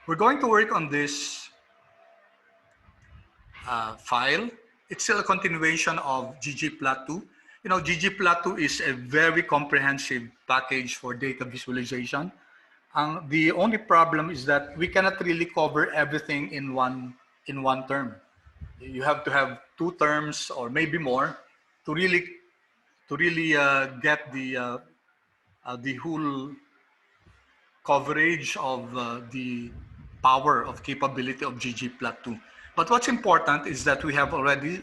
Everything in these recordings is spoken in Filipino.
We're going to work on this file. It's still a continuation of ggplot2. You know, ggplot2 is a very comprehensive package for data visualization. The only problem is that we cannot really cover everything in one term. You have to have two terms or maybe more to really get the whole coverage of the power of capability of ggplot2. But what's important is that we have already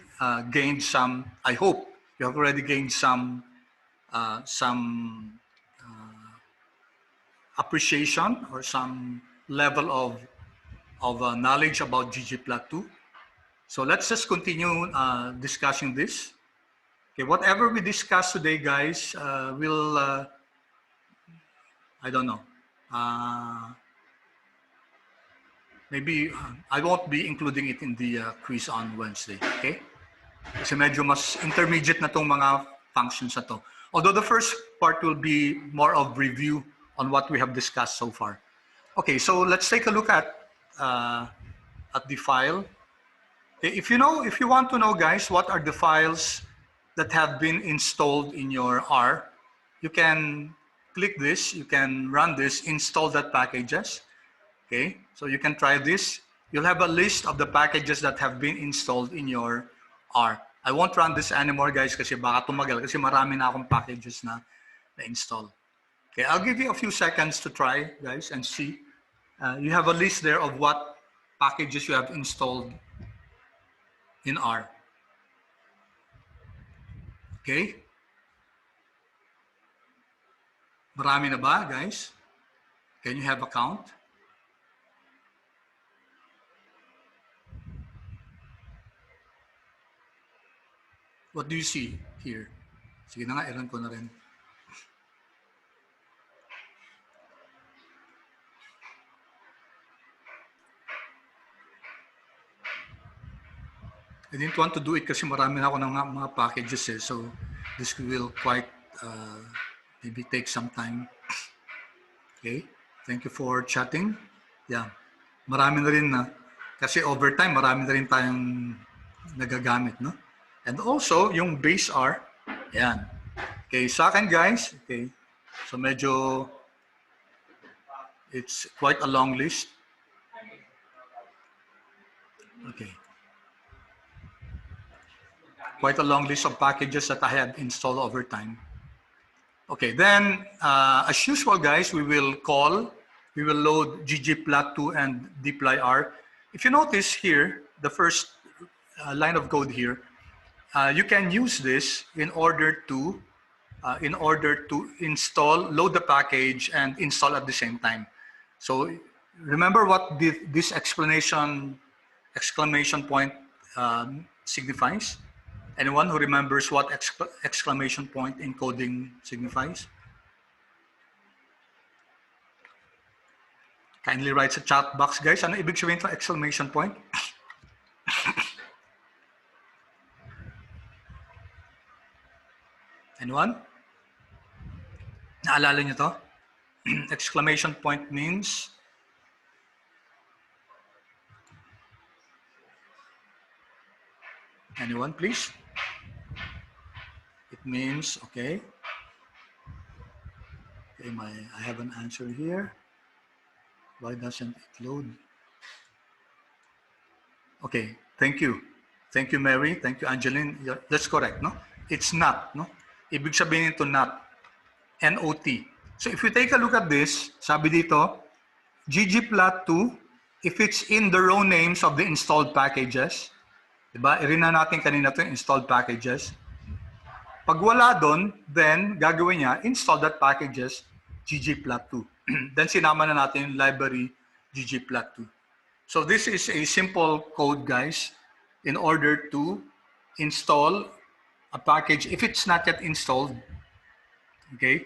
gained some, I hope you have already gained some appreciation or some level of knowledge about ggplot2. So let's just continue discussing this. Okay, whatever we discuss today, guys, will I don't know. Maybe I won't be including it in the quiz on Wednesday. Okay? Kasi medyo mas intermediate na tong mga functions na to. Although the first part will be more of review on what we have discussed so far. Okay, so let's take a look at the file. Okay, if you want to know, guys, what are the files that have been installed in your R, you can click this, you can run this, install.packages. Okay, so you can try this. You'll have a list of the packages that have been installed in your R. I won't run this anymore, guys, kasi baka tumagal, kasi marami na akong packages na install. Okay, I'll give you a few seconds to try, guys, and see. You have a list there of what packages you have installed in R. Okay? Marami na ba, guys? Can you have a count? What do you see here? Sige na nga, i-run ko na rin. I didn't want to do it kasi marami na ako ng mga packages eh. So this will quite maybe take some time. Okay, thank you for chatting. Yeah, marami na rin na. Kasi over time, marami na rin tayong nagagamit, no? And also, yung base R, yan. Okay, sa akin guys, okay, so medyo, it's quite a long list. Okay. Quite a long list of packages that I have installed over time. Okay, then as usual, guys, we will load ggplot2 and dplyr. If you notice here, the first line of code here, you can use this in order to install, load the package, and install at the same time. So remember what this exclamation point signifies? Anyone who remembers what exclamation point encoding signifies? Kindly write sa chat box, guys. Ano ibig sabihin ng exclamation point? Anyone? Naalala niyo to? Exclamation point means anyone, please? It means, okay. Okay, I have an answer here. Why doesn't it load? Okay, thank you. Thank you, Mary. Thank you, Angeline. That's correct, no? It's not, no? Ibig sabihin ito not. N-O-T. So if you take a look at this, sabi dito, ggplot2, if it's in the row names of the installed packages, diba? I-rina natin kanina ito, installed packages. Pag wala doon, then gagawin niya, install that packages ggplot2. Then sinama na natin yung library ggplot2. So this is a simple code, guys, in order to install a package if it's not yet installed. Okay?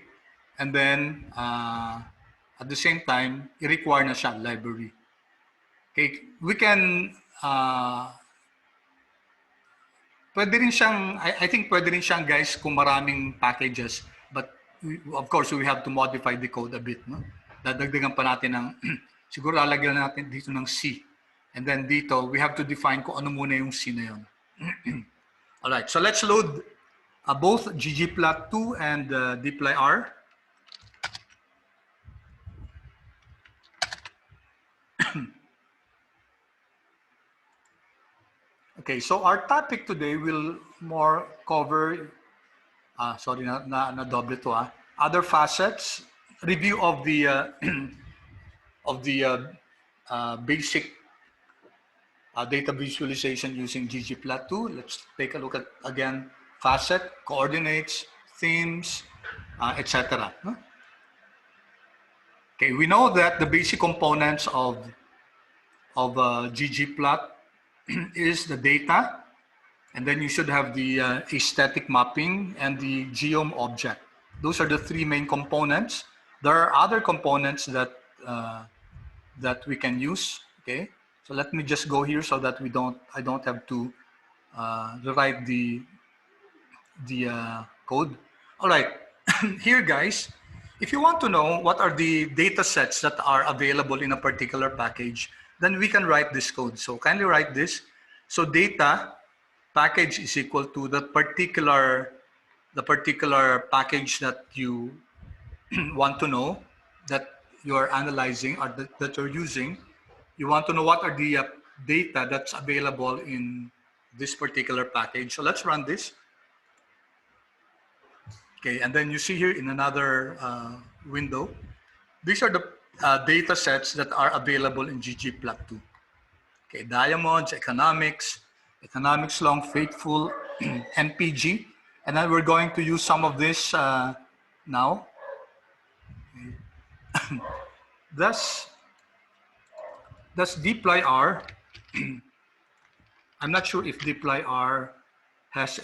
And then at the same time, i-require na siya library. Okay? We can pwede rin siyang, I think pwede rin siyang, guys, kung maraming packages, but of course we have to modify the code a bit, no? Dadagdagan pa natin ng siguro lalagyan natin dito ng C. And then dito, we have to define kung ano muna yung C na yun. Alright, so let's load both ggplot2 and dplyr. Okay, so our topic today will more cover, sorry, na doble to, other facets, review of the basic data visualization using ggplot2. Let's take a look at, again, facet, coordinates, themes, etc. Okay, we know that the basic components of ggplot is the data, and then you should have the aesthetic mapping and the geom object. Those are the three main components. There are other components that that we can use. Okay, so let me just go here so that I don't have to rewrite the code. All right, here guys, if you want to know what are the data sets that are available in a particular package, then we can write this code. So kindly write this. So data package is equal to the particular package that you want to know, that you're analyzing or that you're using. You want to know what are the data that's available in this particular package. So let's run this. Okay, and then you see here in another window, these are the data sets that are available in ggplot2. Okay, diamonds, economics long, faithful, MPG, and then we're going to use some of this now. Okay. Thus dplyr, I'm not sure if dplyr has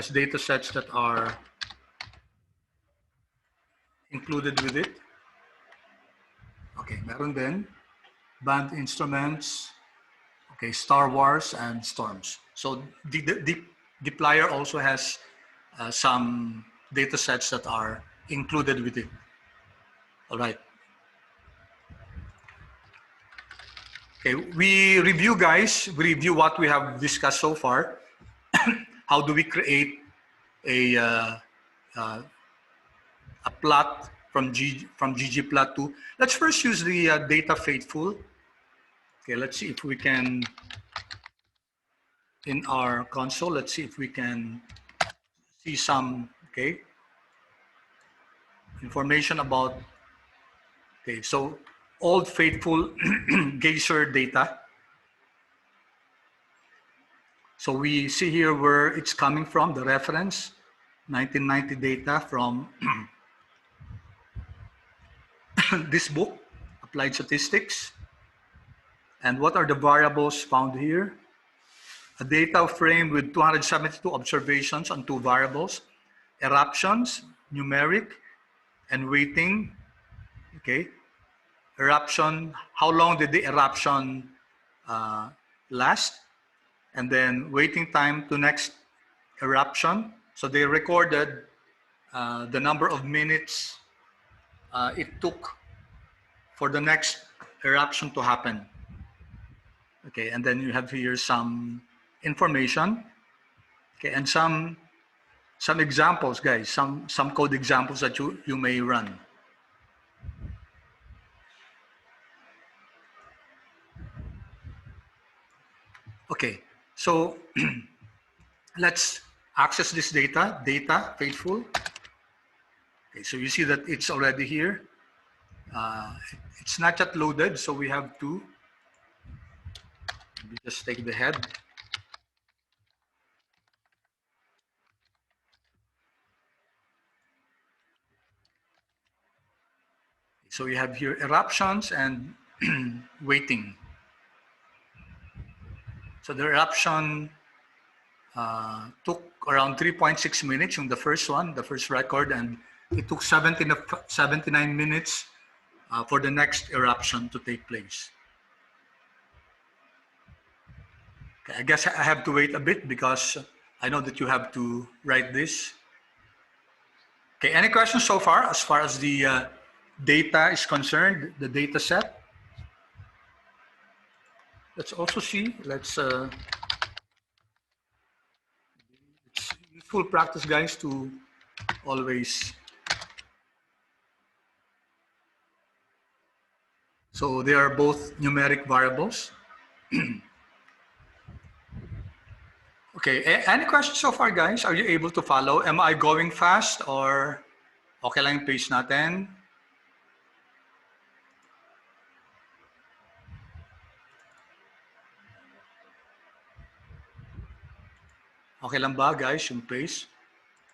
data sets that are included with it. Okay, meron din. Band instruments, okay, Star Wars and storms. So dplyr also has some data sets that are included with it. All right. Okay, we review what we have discussed so far. How do we create a plot from ggplot2? Let's first use the data faithful. Okay, let's see if we can, in our console, let's see if we can see some, okay, information about, okay, so old faithful geyser data. So we see here where it's coming from, the reference, 1990 data from this book, Applied Statistics. And what are the variables found here? A data frame with 272 observations on 2 variables, eruptions, numeric, and weighting. Okay, eruption, how long did the eruption last? And then waiting time to next eruption. So they recorded the number of minutes it took for the next eruption to happen. Okay, and then you have here some information. Okay, and some examples, guys, some code examples that you may run. Okay, so let's access this data faithful. Okay, so you see that it's already here. It's not yet loaded, so we have to just take the head. So we have here eruptions and weighting. So the eruption took around 3.6 minutes on the first one, the first record, and it took 79 minutes for the next eruption to take place. Okay, I guess I have to wait a bit because I know that you have to write this. Okay, any questions so far as the data is concerned, the data set. Let's also see, it's useful practice, guys, to always, so they are both numeric variables. Okay, any questions so far, guys? Are you able to follow? Am I going fast or okay lang yung pace natin? Okay lang ba, guys, yung pace?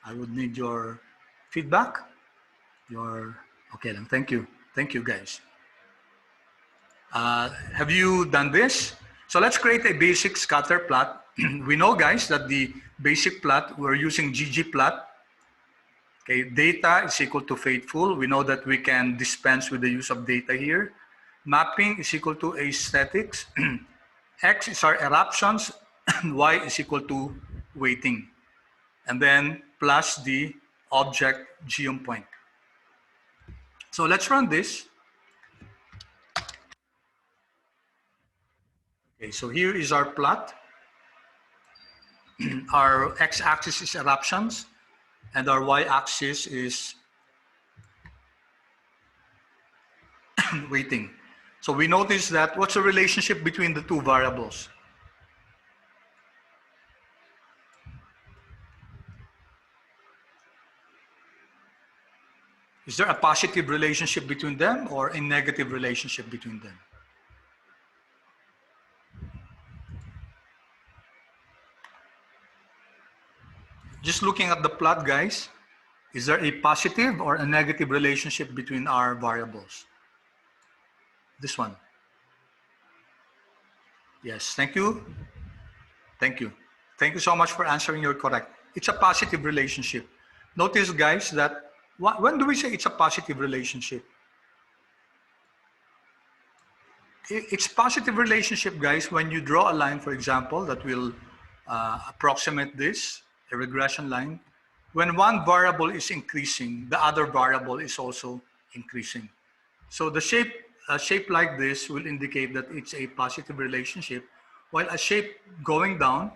I would need your feedback. Okay lang. Thank you. Thank you, guys. Have you done this? So let's create a basic scatter plot. We know, guys, that the basic plot, we're using ggplot. Okay, data is equal to faithful. We know that we can dispense with the use of data here. Mapping is equal to aesthetics. X is our eruptions. Y is equal to weighting. And then plus the object geom point. So let's run this. Okay, so here is our plot. Our x-axis is eruptions, and our y-axis is weighting. So we notice that what's the relationship between the two variables? Is there a positive relationship between them or a negative relationship between them? Just looking at the plot, guys, is there a positive or a negative relationship between our variables? This one. Yes, thank you. Thank you. Thank you so much for answering. You're correct. It's a positive relationship. Notice, guys, that when do we say it's a positive relationship? It's positive relationship, guys, when you draw a line, for example, that will approximate this, a regression line. When one variable is increasing, the other variable is also increasing. So the shape like this will indicate that it's a positive relationship, while a shape going down,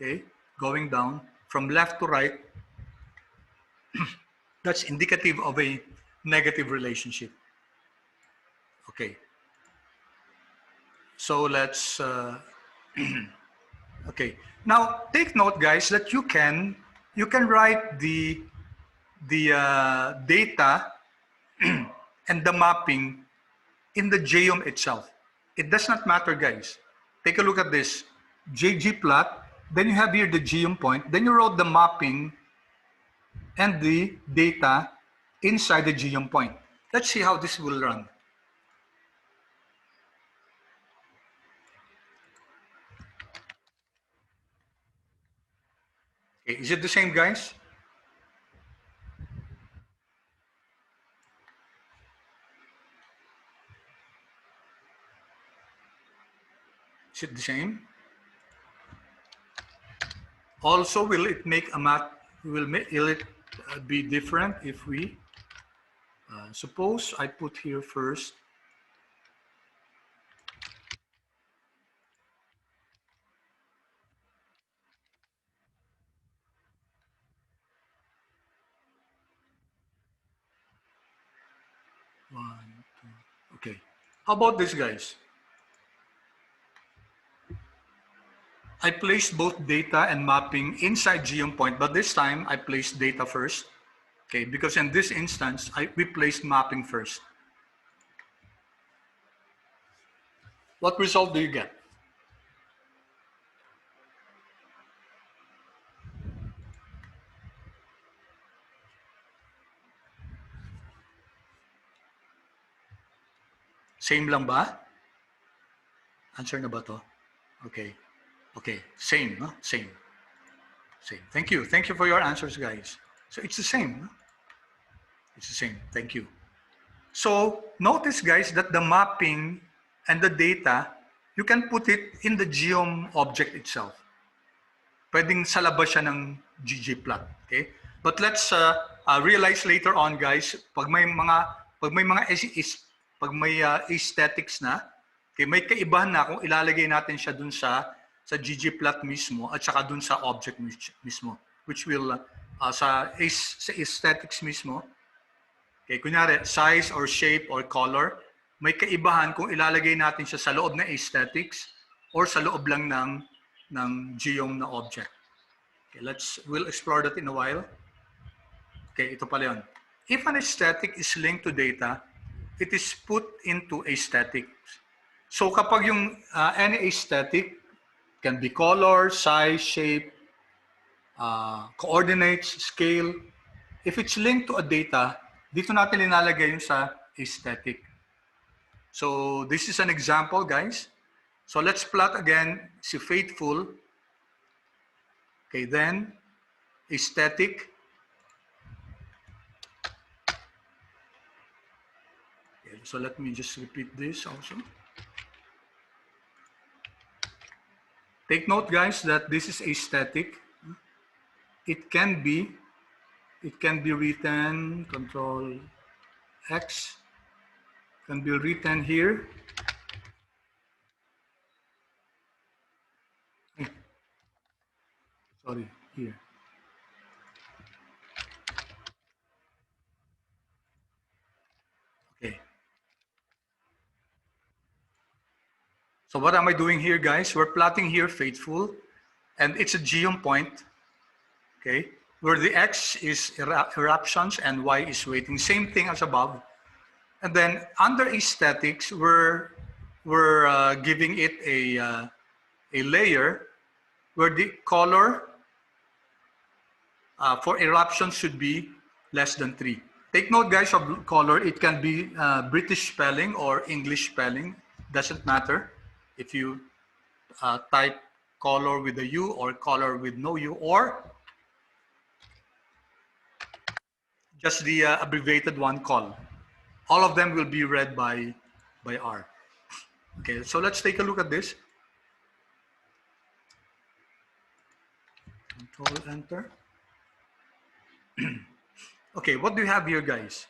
okay, going down from left to right, that's indicative of a negative relationship. Okay. So let's, okay. Now take note, guys, that you can write the data and the mapping in the geom itself. It does not matter, guys. Take a look at this. ggplot, then you have here the geom point, then you wrote the mapping and the data inside the geom point. Let's see how this will run. Okay, is it the same, guys? Is it the same? Also, will it make a map? Will it be different if we suppose I put here first one, two. Okay. How about this, guys? I placed both data and mapping inside geom point, but this time I placed data first. Okay, because in this instance, we placed mapping first. What result do you get? Same lang ba? Answer na ba to? Okay. Okay, same, no? Same. Same. Thank you. Thank you for your answers, guys. So it's the same. No? It's the same. Thank you. So notice, guys, that the mapping and the data, you can put it in the geom object itself. Pwedeng sa labas siya ng ggplot. Okay? But let's realize later on, guys, pag pag may mga pag may aesthetics na, okay, may kaibahan na kung ilalagay natin siya dun sa ggplot mismo at saka dun sa object mismo, which will sa aesthetics mismo. Okay, kunyari, size or shape or color, may kaibahan kung ilalagay natin siya sa loob ng aesthetics or sa loob lang ng geom na object. Okay, we'll explore that in a while. Okay, ito pala yun. If an aesthetic is linked to data, it is put into aesthetic. So kapag yung any aesthetic can be color, size, shape, coordinates, scale, if it's linked to a data, dito natin linalagay yung sa aesthetic. So this is an example, guys. So let's plot again si faithful. Okay, then aesthetic. Okay, so let me just repeat this also. Take note, guys, that this is aesthetic. It can be written Control X, can be written here. Sorry, here. Okay. So what am I doing here, guys? We're plotting here faithful, and it's a geom point, okay, where the X is eruptions and Y is weighting. Same thing as above. And then under aesthetics, we're giving it a layer where the color for eruption should be less than 3. Take note, guys, of color. It can be British spelling or English spelling. Doesn't matter if you type color with a U or color with no U, or just the abbreviated one, col. All of them will be read by R. Okay, so let's take a look at this. Control Enter. Okay, what do you have here, guys?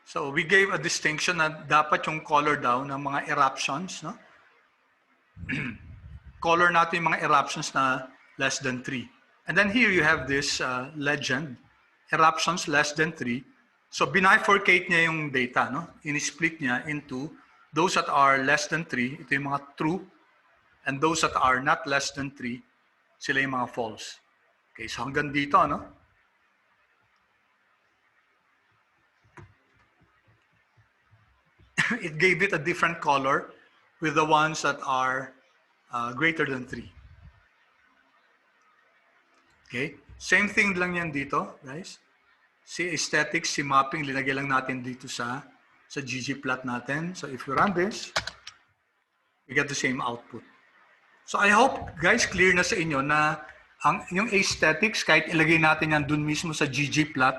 So we gave a distinction na dapat yung color daw ng mga eruptions, no? Color natin yung mga eruptions na less than 3. And then here you have this legend, eruptions less than 3. So bifurcate niya yung data, no? In-split niya into those that are less than 3, ito yung mga true, and those that are not less than 3, sila yung mga false. Okay, so hanggang dito, no? It gave it a different color with the ones that are greater than 3. Okay, same thing lang yan dito, guys. Si aesthetics, si mapping, linagay lang natin dito sa ggplot natin. So if you run this, you get the same output. So I hope, guys, clear na sa inyo na yung aesthetics, kahit ilagay natin yan dun mismo sa ggplot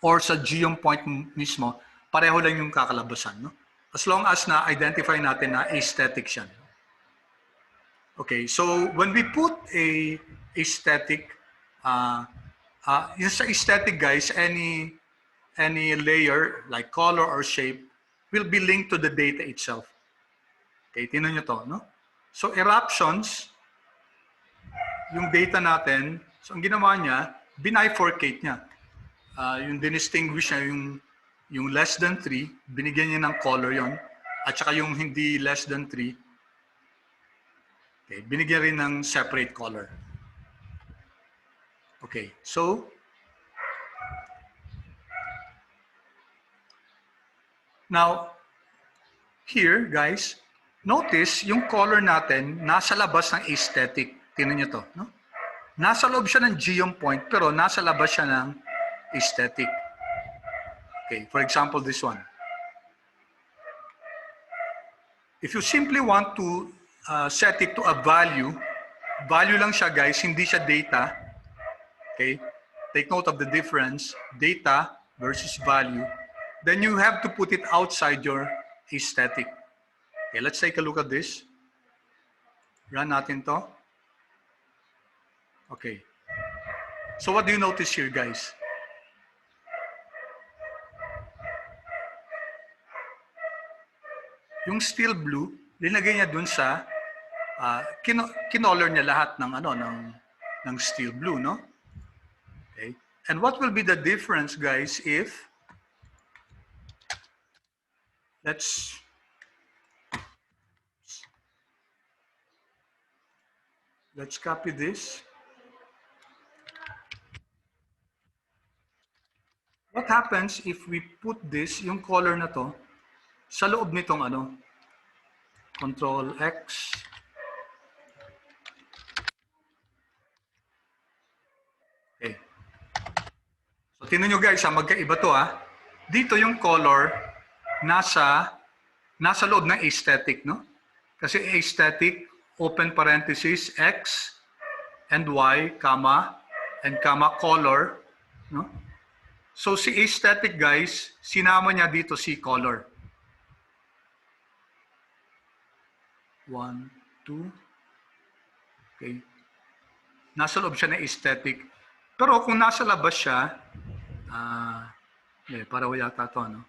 or sa geom point mismo, pareho lang yung kakalabasan, no? As long as na-identify natin na aesthetics yan. Okay, so when we put a aesthetic, yung sa aesthetic, guys, any layer like color or shape will be linked to the data itself. Okay, tingnan nyo to, no? So eruptions, yung data natin, so ang ginawa niya, bifurcate niya. Yung dinistinguish niya yung less than 3, binigyan niya ng color yon, at saka yung hindi less than 3, okay, binigyan rin ng separate color. Okay, so now here, guys, notice yung color natin nasa labas ng aesthetic. Tingnan niyo to, no? Nasa loob siya ng geom point, pero nasa labas siya ng aesthetic. Okay, for example, this one. If you simply want to set it to a value lang siya, guys, hindi siya data. Okay, take note of the difference, data versus value. Then you have to put it outside your aesthetic. Okay, let's take a look at this. Run natin to. Okay. So what do you notice here, guys? Yung steel blue, linagay niya dun sa kinolor niya lahat ng ng steel blue, no? Okay. And what will be the difference, guys, if let's copy this. What happens if we put this, yung color na to, sa loob nitong Control X. Okay. So, tingnan nyo guys, magkaiba to Dito yung color nasa loob ng aesthetic, no? Kasi aesthetic, open parenthesis, X and Y, comma, and comma, color, no? So, si aesthetic, guys, sinama niya dito si color. 1, 2. Okay. Nasa loob siya ng aesthetic. Pero kung nasa labas siya, para wala yata ito, no?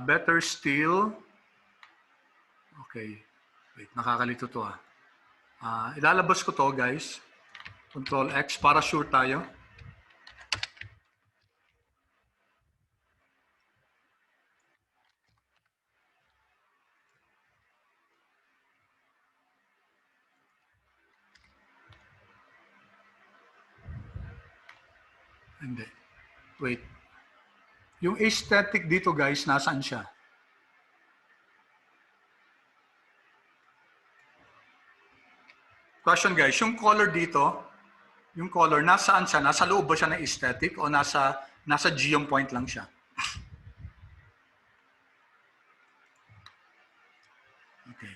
Better still, okay, wait, nakakalito to ilalabas ko to guys, Control X para sure tayo. Hindi, wait, yung aesthetic dito guys, nasaan siya? Question guys, yung color dito, yung color, nasaan siya? Nasa loob ba siya ng aesthetic o nasa geom point lang siya? Okay.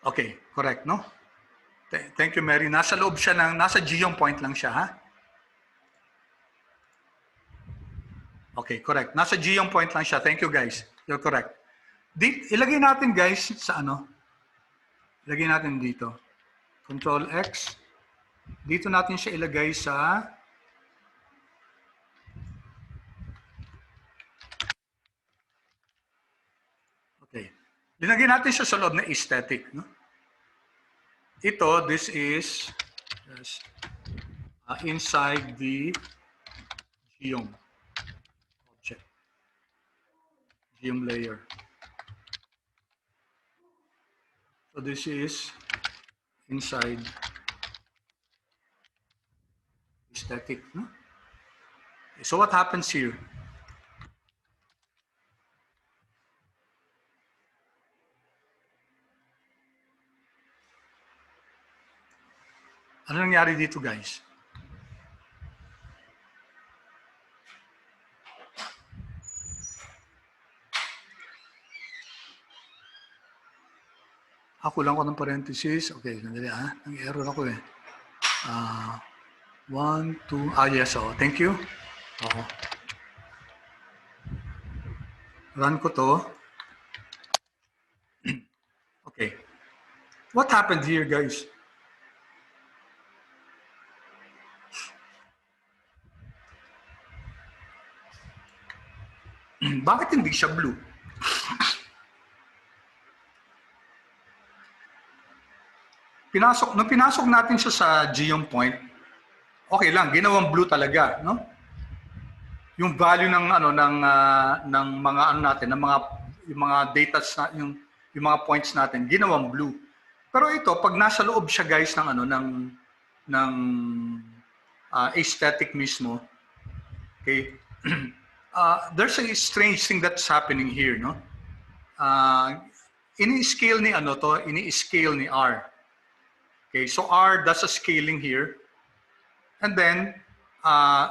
Okay, correct, no? Thank you, Mary. Nasa loob siya nasa geom point lang siya, ha? Okay, correct. Nasa geom point lang siya. Thank you, guys. You're correct. Ilagay natin, guys, sa ilagay natin dito. Control X. Dito natin siya ilagay sa okay. Linagay natin siya sa loob ng aesthetic, no? Ito, this is inside the geom object. Geom layer. So this is inside aesthetic, no? So what happens here? Ano nangyari dito, guys? Ako lang ko ng parenthesis. Okay, sandali nang-error ako eh. 1, 2, yes, thank you. Run ko to. Okay. What happened here, guys? Bakit hindi siya blue? Nung pinasok natin siya sa geom point, okay lang, ginawang blue talaga, no? Yung value ng ng mga natin, ng yung mga data yung mga points natin, ginawang blue. Pero ito, pag nasa loob siya guys ng aesthetic mismo, okay? There's a strange thing that's happening here, no? Ini-scale ni ini-scale ni R. Okay, so R does a scaling here. And then,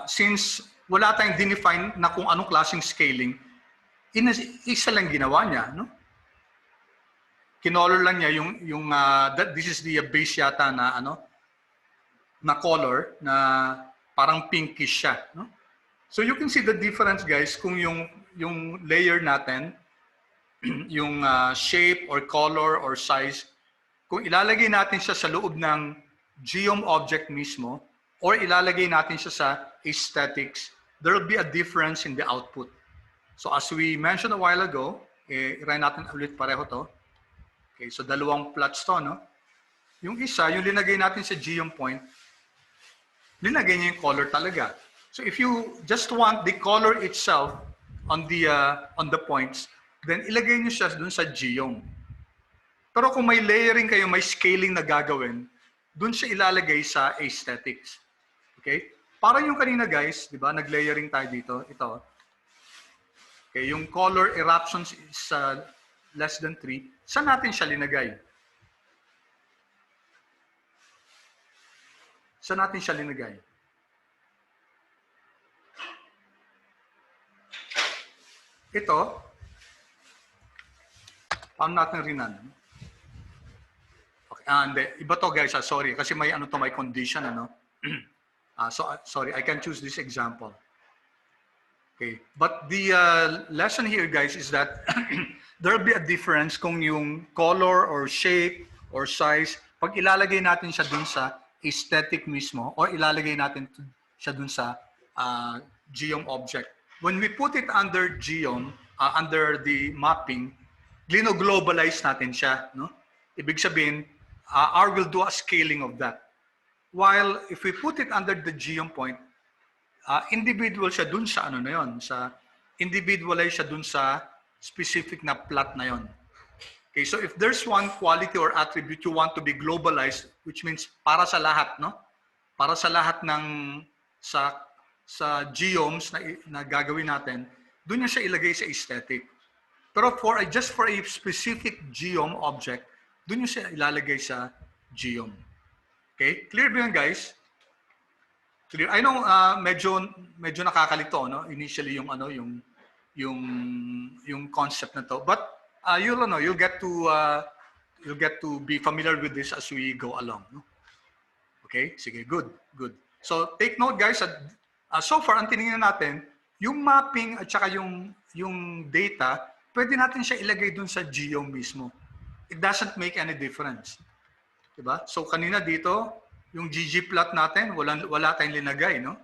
since wala tayong define na kung anong klaseng scaling, isa lang ginawa niya, no? Kinolor lang niya this is the base yata na na color na parang pinkish siya, no? So you can see the difference guys kung yung yung layer natin, yung shape or color or size, kung ilalagay natin siya sa loob ng geom object mismo or ilalagay natin siya sa aesthetics, there will be a difference in the output. So as we mentioned a while ago, i-run natin ulit pareho to. Okay, so dalawang plots to, no? Yung isa, yung linagay natin sa geom point, linagay niya yung color talaga. So if you just want the color itself on the points, then ilagay niyo siya dun sa geom. Pero kung may layering kayo, may scaling na gagawin, dun siya ilalagay sa aesthetics. Okay? Parang yung kanina guys, di ba, nag-layering tayo dito, ito. Okay, yung color eruptions is less than 3, saan natin siya linagay? Saan natin siya linagay? Ito, paano natin rinan? Okay, hindi. Iba to guys, sorry. Kasi may ano to, may condition, ano? Sorry, I can choose this example. Okay, but the lesson here guys is that there will be a difference kung yung color or shape or size, pag ilalagay natin siya dun sa aesthetic mismo or ilalagay natin siya dun sa geom object. When we put it under geom, under the mapping, globalize natin siya, no? Ibig sabihin, R will do a scaling of that. While if we put it under the geom point, individual siya dun sa ano na yon, sa individualize siya dun sa specific na plot na yon. Okay, so if there's one quality or attribute you want to be globalized, which means para sa lahat, no? Para sa lahat ng sa geoms na gagawin natin, dun niya siya ilagay sa aesthetic. Pero just for a specific geom object, dun niya siya ilalagay sa geom. Okay? Clear ba yun, guys? Clear. I know medyo nakakalito, no? Initially yung ano yung concept na to. But you'll get to be familiar with this as we go along, no? Okay? Sige, good. So take note guys, so far ang tiningnan natin, yung mapping at saka yung data, pwede natin siya ilagay dun sa geom mismo. It doesn't make any difference. Diba? So kanina dito, yung ggplot natin, wala tayong linagay, no?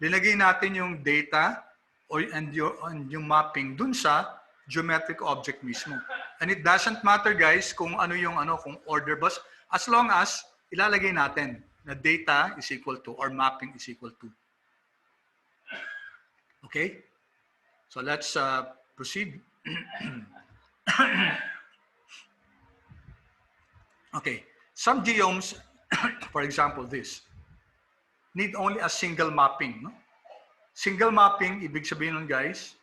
Linagay natin yung data and yung mapping dun sa geometric object mismo. And it doesn't matter guys kung ano kung order bus, as long as ilalagay natin na data is equal to or mapping is equal to. Okay? So let's proceed. Okay. Some geoms, for example, this, need only a single mapping. No? Single mapping, ibig sabihin nun guys,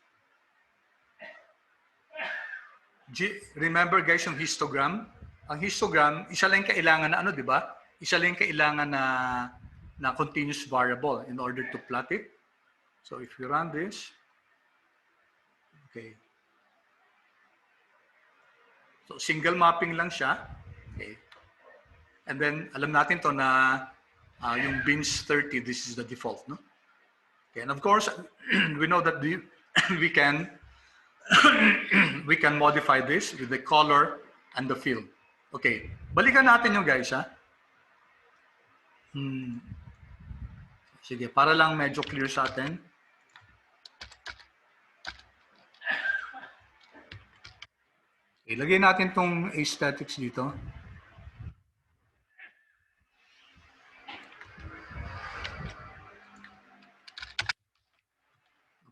remember guys yung histogram? Ang histogram, isa lang kailangan na ano, di ba? Isa lang kailangan na continuous variable in order to plot it. So if you run this, okay. So single mapping lang siya. Okay. And then, alam natin to na yung bins 30, this is the default, no? Okay, and of course, we know that we can modify this with the color and the fill. Okay, balikan natin yung guys, ha? Sige, para lang medyo clear sa atin. Ilagay natin tong aesthetics dito.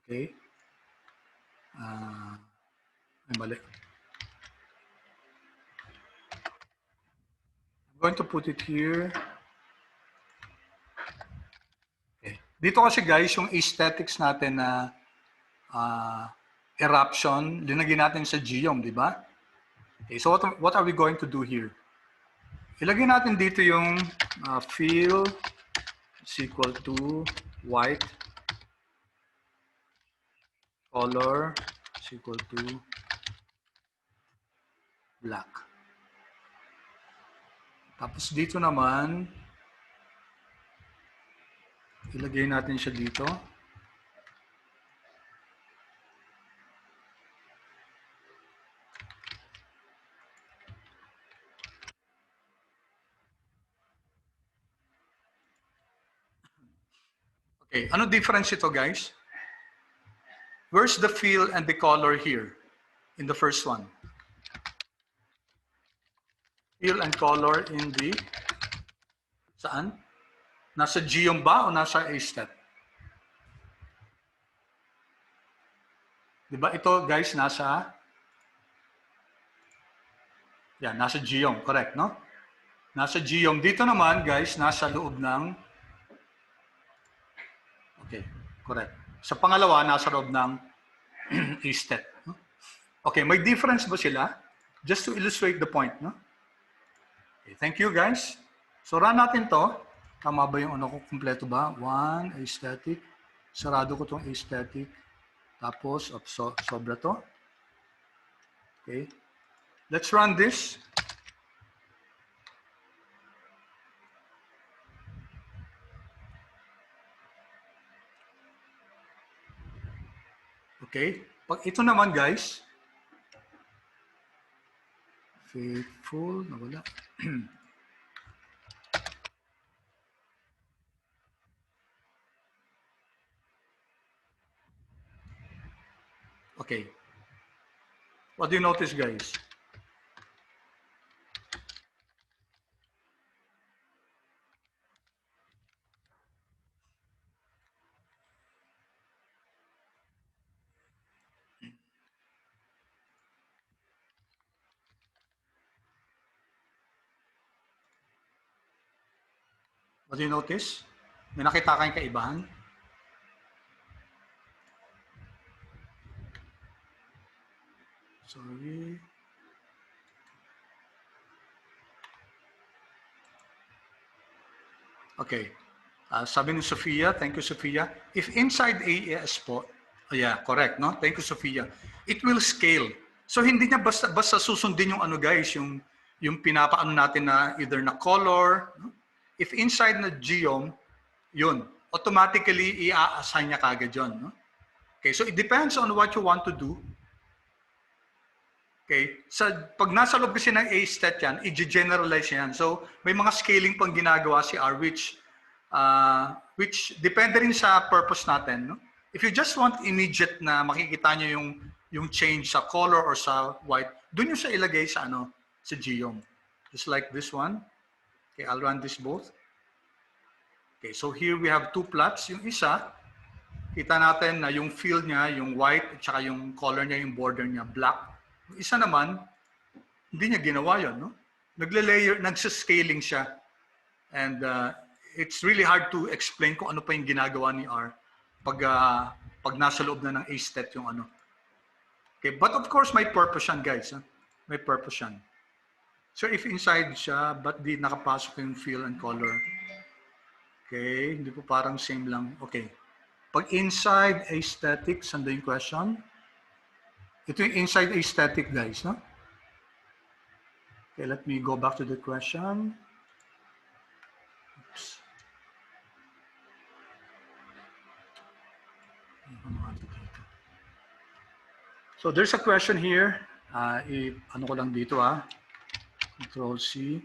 Okay. Ay, mali. I'm going to put it here. Okay. Dito kasi guys, yung aesthetics natin na eruption, linagay natin sa geom, di ba? Okay, so what are we going to do here? Ilagay natin dito yung fill is equal to white, color is equal to black. Tapos dito naman, ilagay natin siya dito. Okay, ano difference ito, guys? Where's the fill and the color here in the first one? Fill and color in the, saan? Nasa geom ba o nasa A-step? Diba ito, guys, nasa, yan, nasa geom, correct, no? Nasa geom. Dito naman, guys, nasa loob ng, okay, correct. Sa pangalawa, nasa loob ng A-step. No? Okay, may difference ba sila? Just to illustrate the point, no? Okay, thank you, guys. So, run natin to. Tama ba yung ano ko? Kompleto ba? One, aesthetic. Sarado ko tong aesthetic. Tapos, sobra to. Okay. Let's run this. Okay. Pag ito naman, guys. Faithful. Nawala. Okay. What do you notice, guys? What do you notice? May nakita kayong kaibahan? Sorry. Okay. Sabi ni Sophia, thank you, Sophia. If inside AES po, yeah, correct, no? Thank you, Sophia. It will scale. So hindi niya basta susundin yung ano, guys, yung pinapaano natin na either na color, no? If inside na geom, yun, automatically i-assign niya kagad yun, no? Okay, so it depends on what you want to do. Okay, pag nasa loob kasi ng A-stat yan, i-generalize yan. So may mga scaling pang ginagawa si R which depende rin sa purpose natin. No? If you just want immediate na makikita nyo yung change sa color or sa white, dun yung sa ilagay sa sa geom. Just like this one. Okay, I'll run this both. Okay, so here we have two plots. Yung isa, kita natin na yung fill niya, yung white, at saka yung color niya, yung border niya, black. Yung isa naman, hindi niya ginawa yun. No? Nagle-layer, nagsascaling siya. And it's really hard to explain kung ano pa yung ginagawa ni R pag nasa loob na ng A-stat yung ano. Okay, but of course, may purpose yan, guys. Huh? May purpose yan. So if inside siya, but di nakapasok yung fill and color. Okay, hindi po parang same lang. Okay. Pag inside aesthetic, saan yung question? Ito yung inside aesthetic, guys. No? Okay, let me go back to the question. Oops. So there's a question here. Ano ko lang dito Control C.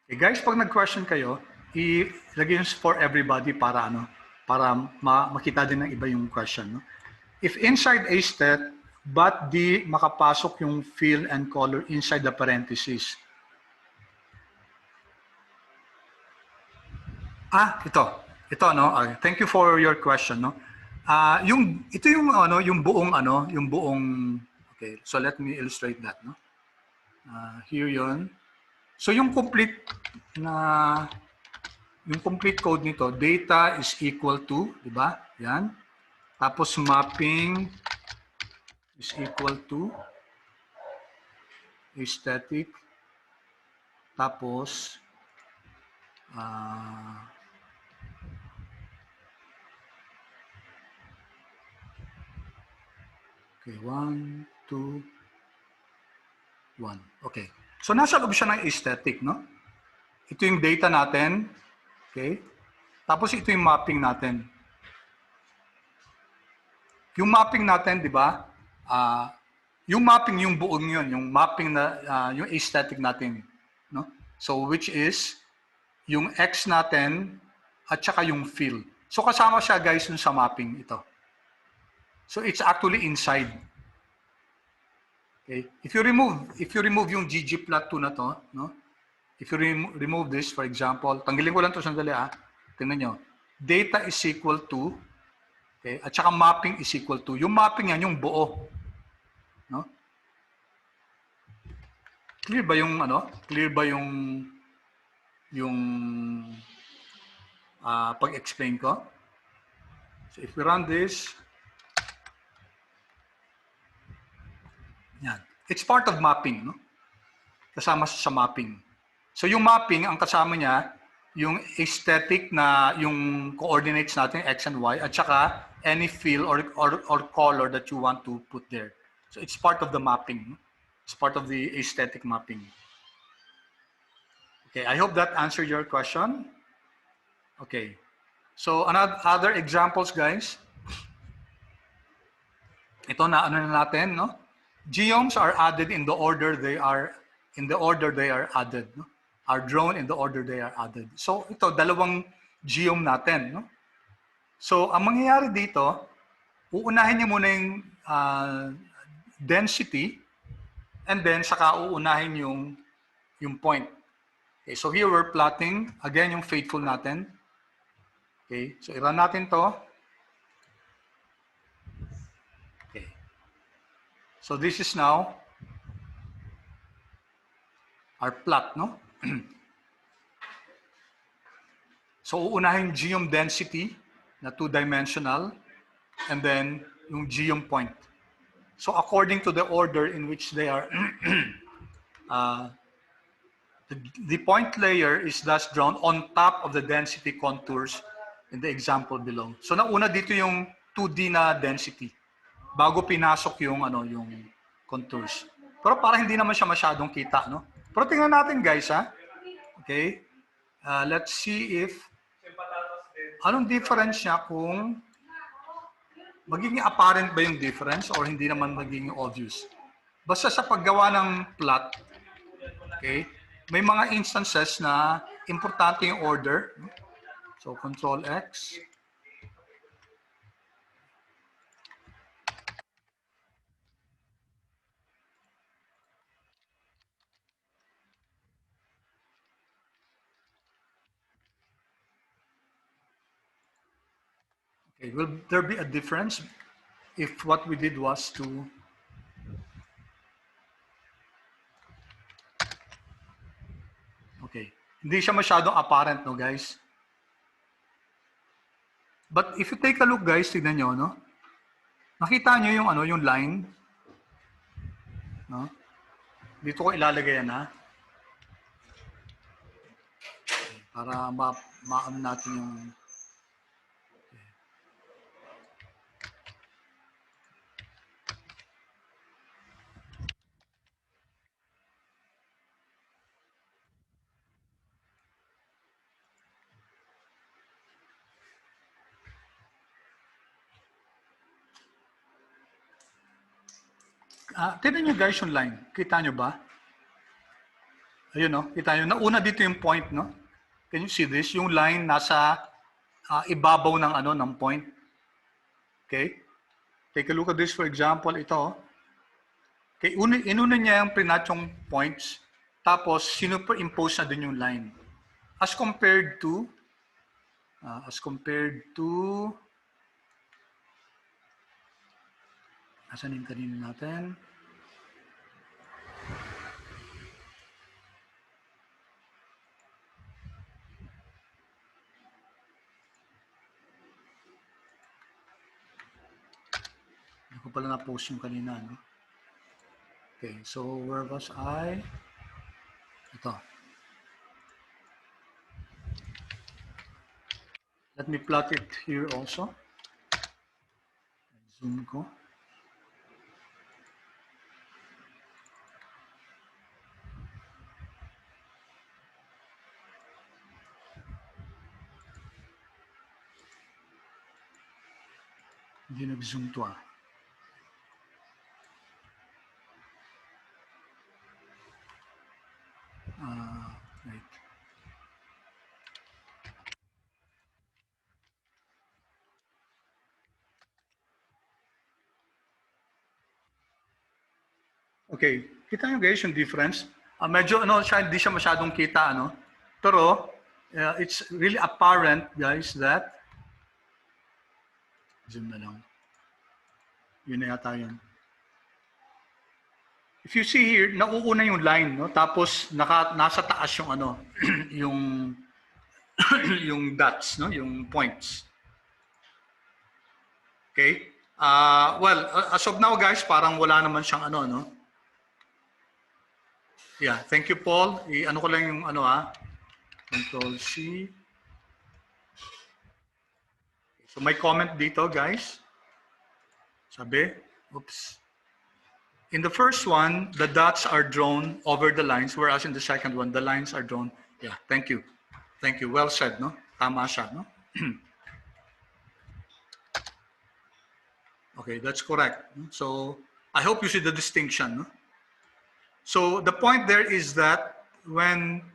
Okay, guys, pag nag-question kayo, ilagay nyo for everybody para makita din ng iba yung question. No? If inside A-stat, but di makapasok yung fill and color inside the parentheses. Ito no. Thank you for your question, no. Ito yung buong okay, so let me illustrate that, no. Here yon. So yung complete code nito, data is equal to, di ba? Yan. Tapos mapping is equal to aesthetic. Tapos okay, 1, 2, 1. Okay. So nasa loob siya ng aesthetic, no? Ito yung data natin. Okay? Tapos ito yung mapping natin. Yung mapping natin, di ba? Yung mapping yung buong yun, yung mapping na yung aesthetic natin, no? So which is yung X natin at saka yung fill. So kasama siya guys dun sa mapping ito. So it's actually inside. Okay? If you remove yung ggplot 2 na to, no? If you remove this, for example, tanggalin ko lang to sandali Tingnan nyo. Data is equal to, okay, at saka mapping is equal to. Yung mapping yan, yung buo. No? Clear ba yung Clear ba yung pag-explain ko? So if we run this, yan. It's part of mapping, no? Kasama sa mapping. So yung mapping, ang kasama niya, yung aesthetic na yung coordinates natin, X and Y, at saka any fill or color that you want to put there. So it's part of the mapping. It's part of the aesthetic mapping. Okay, I hope that answered your question. Okay. So other examples, guys. Ito na natin, no? Geoms are added in the order they are added, no? Are drawn in the order they are added. So ito, dalawang geom natin, no? So ang mangyayari dito, uunahin niyo muna yung density and then saka uunahin yung point. Okay, so here we're plotting again yung faithful natin. Okay, so i-run natin to. Okay. So this is now our plot, no? So uunahin yung geom density na two-dimensional and then yung geom point. So according to the order in which they are the point layer is thus drawn on top of the density contours in the example below. So nauna dito yung 2D na density bago pinasok yung yung contours. Pero para hindi naman siya masyadong kita, no? Pero tingnan natin guys, Okay? Let's see if anong difference niya kung magiging apparent ba yung difference or hindi naman magiging obvious. Basta sa paggawa ng plot, okay? May mga instances na importante yung order. So, Control X. Okay, will there be a difference if what we did was to okay. Hindi siya masyadong apparent, no, guys? But if you take a look, guys, tignan nyo, no? Nakita nyo yung yung line, no? Dito ko ilalagay yan, para ma-ano natin yung tignan nyo guys yung line. Kita nyo ba? Ayun, no? Kita nyo. Nauna dito yung point, no? Can you see this? Yung line nasa ibabaw ng ng point. Okay? Take a look at this, for example, ito. Okay, inuna niya yung prinatchong points, tapos sinuperimpose na din yung line. As compared to, asan yung kanina natin? Hindi ko pala na-post yung kanina, no? Okay, so where was I? Ito. Let me plot it here also. Zoom ko. Hindi nag-zoom to, Okay, kita nyo guys yung difference. Medyo hindi siya masyadong kita, pero it's really apparent guys that, zoom na lang. Yun na yata yun. If you see here, nauuna yung line, tapos nasa taas yung yung yung dots, yung points. Okay? Well, as of now guys, parang wala naman siyang Yeah, thank you Paul. Ko lang yung Control C. So may comment dito guys. Sabi, oops. In the first one, the dots are drawn over the lines, whereas in the second one, the lines are drawn. Yeah, thank you. Thank you. Well said, no? Tama siya, no? Okay, that's correct. So, I hope you see the distinction, no? So, the point there is that when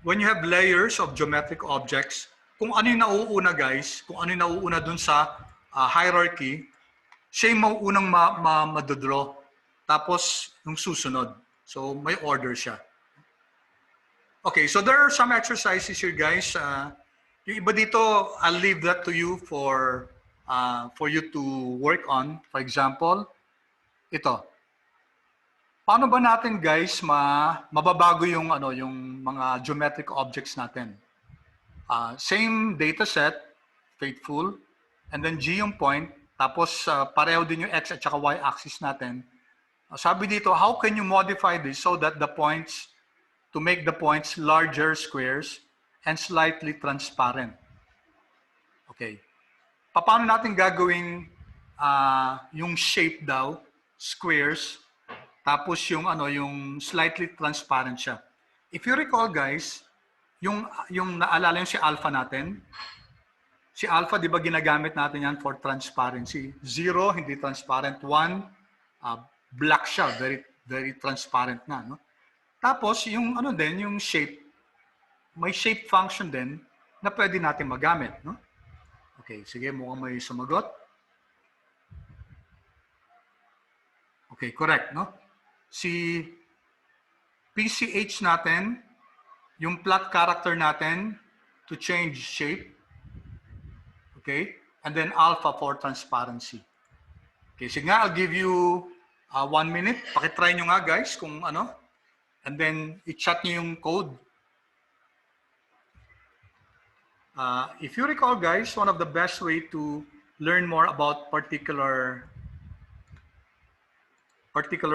you have layers of geometric objects, kung ano yung nauuna guys, kung ano yung nauuna dun sa hierarchy, siya yung mauunang madodraw. Tapos, yung susunod. So, may order siya. Okay, so there are some exercises here, guys. Yung iba dito, I'll leave that to you for you to work on. For example, ito. Paano ba natin, guys, mababago yung yung mga geometric objects natin? Same data set, faithful, and then geom point, tapos pareho din yung x at saka y axis natin. Sabi dito, how can you modify this so that to make the points larger squares and slightly transparent? Okay. Paano natin gagawing yung shape daw, squares, tapos yung slightly transparent siya. If you recall guys, yung naalala yung si alpha natin, si alpha di ba ginagamit natin yan for transparency? 0, hindi transparent. 1, black siya, very very transparent na, no? Tapos yung din, yung shape, may shape function din na pwede natin magamit, no? Okay, sige, mukhang may sumagot. Okay, correct, no? Si PCH natin, yung plot character natin to change shape. Okay? And then alpha for transparency. Okay, sige nga, I'll give you 1 minute. Pakitry nyo nga guys kung and then i-chat nyo yung code. If you recall guys, one of the best way to learn more about particular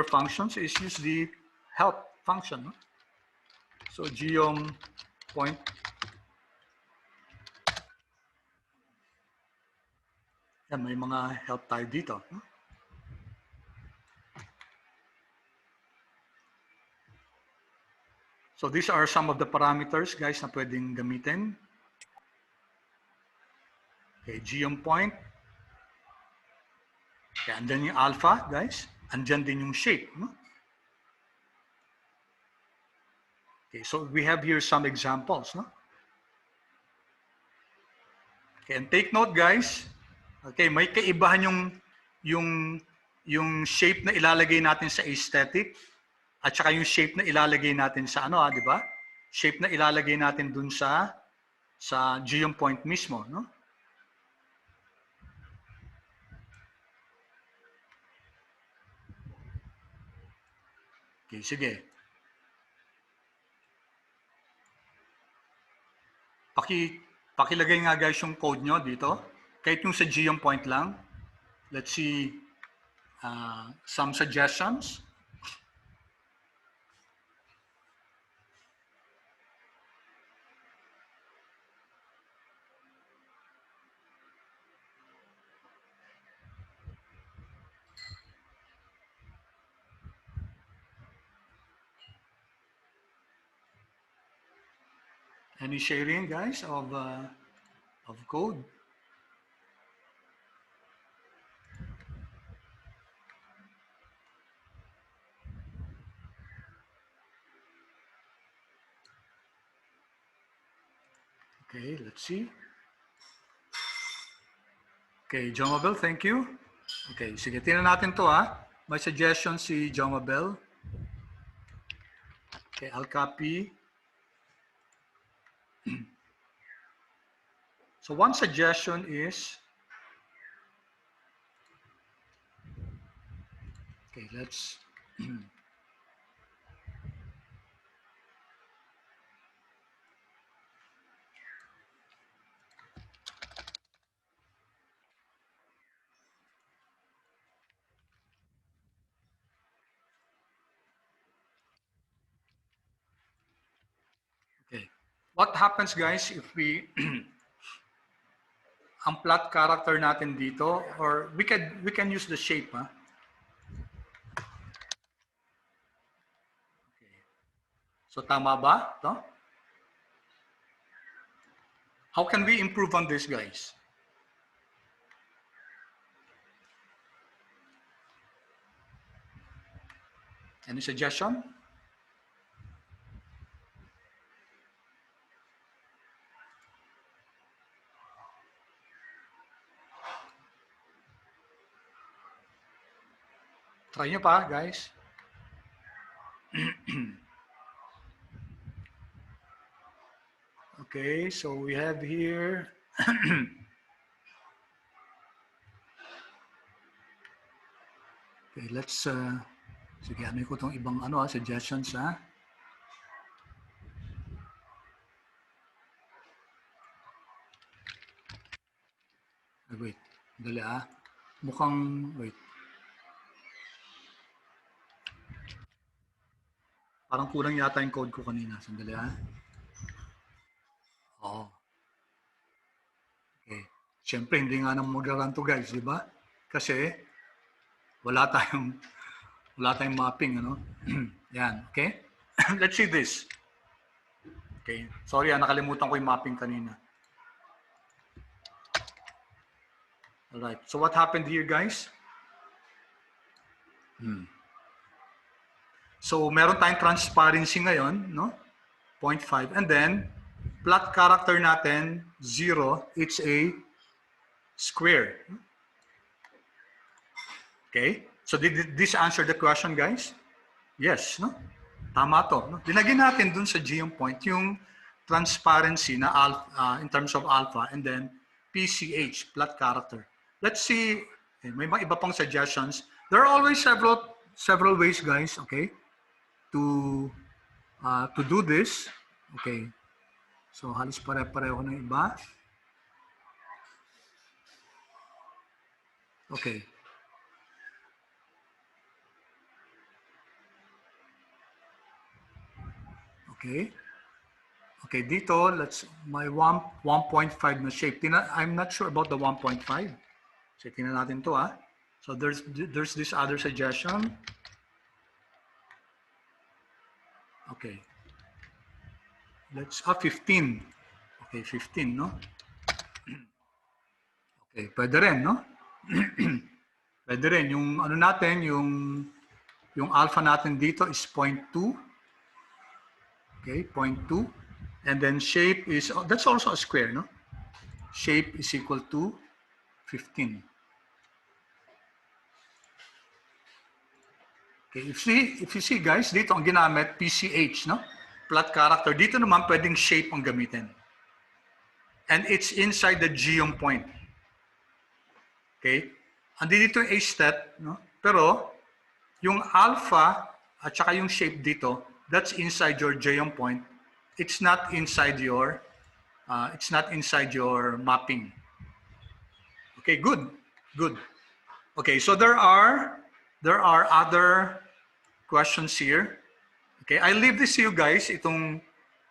functions is use the help function. No? So geom point. Yan, may mga help tayo dito. No? So these are some of the parameters guys na pwedeng gamitin. Okay, geom point. Okay, andyan yung alpha, guys. Andyan din yung shape. No? Okay, so we have here some examples. No? Okay, and take note, guys. Okay, may kaibahan yung shape na ilalagay natin sa aesthetic at saka yung shape na ilalagay natin sa di ba? Shape na ilalagay natin dun sa geom point mismo, no? Okay, sige. Pakilagay nga guys yung code nyo dito. Kahit yung sa geom point lang. Let's see some suggestions. Any sharing, guys, of code? Okay, let's see. Okay, Jomabel, thank you. Okay, sige, tingnan natin to May suggestion si Jomabel. Okay, I'll copy. So one suggestion is, okay, let's, okay. What happens guys if we, ang plot character natin dito, or we can use the shape, ha? Okay. So tama ba? No? How can we improve on this, guys? Any suggestion? Try nyo pa, guys. Okay, so we have here. Okay, let's, sige, ano ko itong ibang suggestions, ha? Wait, dali, ha? Mukhang, wait. Parang kulang yata yung code ko kanina. Sandali, ha? Oo. Okay. Siyempre, hindi nga nang mag-run to, guys, di ba? Kasi, wala tayong mapping, ano? Yan, okay? Let's see this. Okay. Sorry, nakalimutan ko yung mapping kanina. Alright. So what happened here, guys? So meron tayong transparency ngayon, no? 0.5. And then, plot character natin, 0. It's a square. Okay? So did this answer the question, guys? Yes, no? Tama to. No? Dinagin natin dun sa geom point yung transparency na alpha, in terms of alpha, and then PCH, plot character. Let's see, may mga iba pang suggestions. There are always several ways, guys, okay, to do this. Okay. So halos pare-pareho ng iba. Okay. Okay. Okay, dito, my 1.5 na shape. I'm not sure about the 1.5. So, tingnan natin to, ha. So, there's this other suggestion. Okay. Let's, 15. Okay, 15, no? Okay, pwede rin, no? Pwede rin. Yung ano natin, yung alpha natin dito is 0.2. Okay, 0.2. And then shape is, that's also a square, no? Shape is equal to 15. Okay, if you see guys, dito ang ginamit, PCH, no? Plot character. Dito naman pwedeng shape ang gamitin. And it's inside the geom point. Okay? Andi dito yung A-step, no? Pero, yung alpha at saka yung shape dito, that's inside your geom point. It's not inside your mapping. Okay, good. Good. Okay, so there are other questions here. Okay, I leave this to you guys. Itong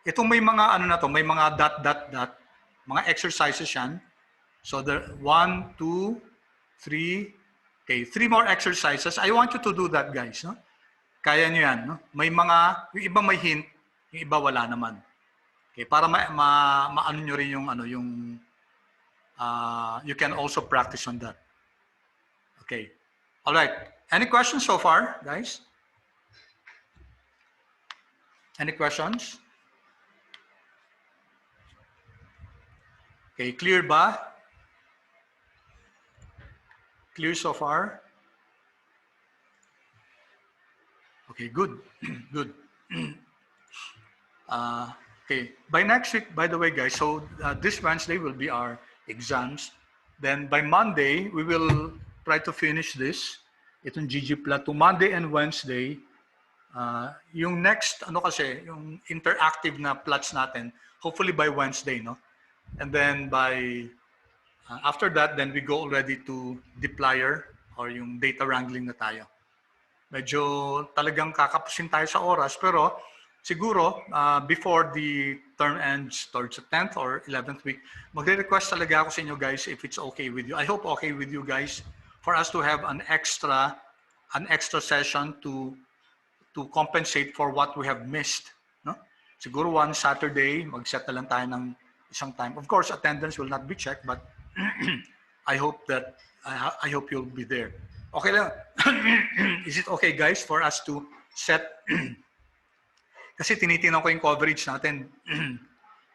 may mga ano na to, may mga dot, mga exercises yan. So there 1, 2, 3. Okay, 3 more exercises. I want you to do that, guys, no? Kaya niyo yan, no? May mga, yung iba may hint, yung iba wala naman. Okay, para maano nyo rin yung ano, yung you can also practice on that. Okay. All right. Any questions so far, guys? Any questions? Okay, clear ba? Clear so far? Okay, good. Good. Okay, by next week, by the way, guys, so this Wednesday will be our exams. Then by Monday, we will try to finish this. Itong ggplot to Monday and Wednesday. Yung next, ano kasi, yung interactive na plots natin, hopefully by Wednesday, no? And then by, after that, then we go already to deployer or yung data wrangling na tayo. Medyo talagang kakapusin tayo sa oras, pero siguro before the term ends towards the 10th or 11th week, magre-request talaga ako sa inyo guys if it's okay with you. I hope okay with you guys for us to have an extra session to compensate for what we have missed. No? Siguro one Saturday, mag-set na lang tayo ng isang time. Of course, attendance will not be checked, but I hope you'll be there. Okay lang. Is it okay, guys, for us to set? Kasi tinitingnan ko yung coverage natin.